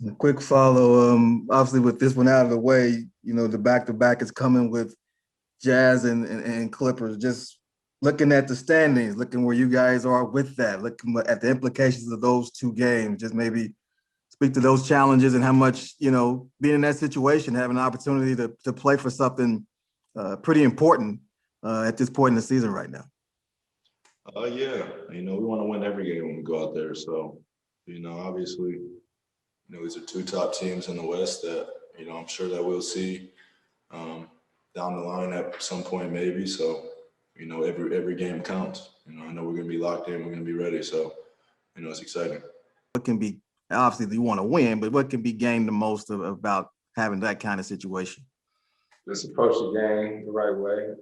A quick follow. Obviously, with this one out of the way, the back-to-back is coming with Jazz and Clippers. Just looking at the standings, looking where you guys are with that, looking at the implications of those two games. Just maybe speak to those challenges and how much, being in that situation, having an opportunity to play for something pretty important at this point in the season right now. Yeah, we want to win every game when we go out there. So, obviously, these are two top teams in the West that, I'm sure that we'll see down the line at some point, maybe. So, every game counts. I know we're going to be locked in. We're going to be ready. So, it's exciting. What can be, obviously, you want to win, but what can be gained the most about having that kind of situation? Just approach the game the right way.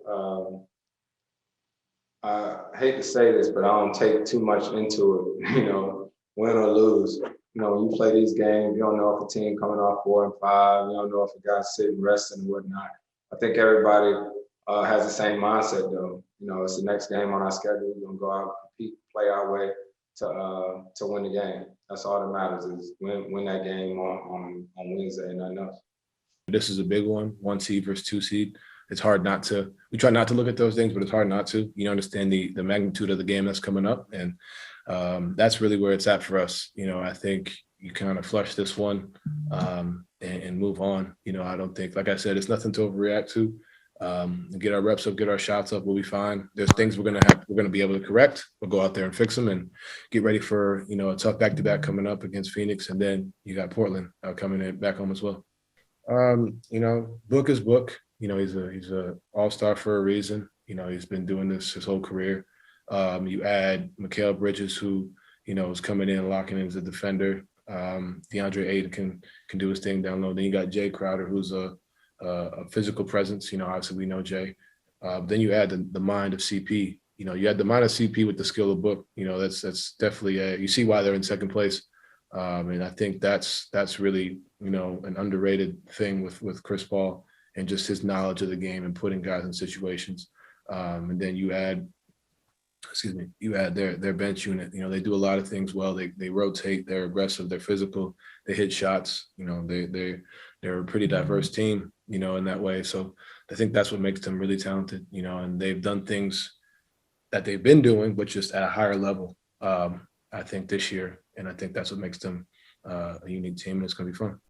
I hate to say this, but I don't take too much into it, win or lose. When you play these games, you don't know if a team coming off 4 and 5, you don't know if a guy's sitting, resting, and whatnot. I think everybody has the same mindset, though. It's the next game on our schedule. We're gonna go out, compete, play our way to win the game. That's all that matters is win that game on Wednesday and nothing else. This is a big one seed versus 2 seed. It's hard not to, we try not to look at those things, but it's hard not to. You understand the magnitude of the game that's coming up. And that's really where it's at for us. I think you kind of flush this one and move on. I don't think, like I said, it's nothing to overreact to. Get our reps up, get our shots up, we'll be fine. There's things we're gonna be able to correct. We'll go out there and fix them and get ready for a tough back-to-back coming up against Phoenix, and then you got Portland coming in back home as well. Book is Book. He's a all-star for a reason. He's been doing this his whole career. You add Mikal Bridges, who is coming in, locking in as a defender. DeAndre Ayton can do his thing down low. Then you got Jay Crowder, who's a physical presence. Obviously we know Jay. Then you add the mind of CP. You add the mind of CP with the skill of Book. That's definitely you see why they're in second place. And I think that's really an underrated thing with Chris Paul and just his knowledge of the game and putting guys in situations. And then you add their bench unit. They do a lot of things well. They rotate. They're aggressive. They're physical. They hit shots. They're a pretty diverse team. In that way. So I think that's what makes them really talented. And they've done things that they've been doing, but just at a higher level. I think this year, and I think that's what makes them a unique team, and it's going to be fun.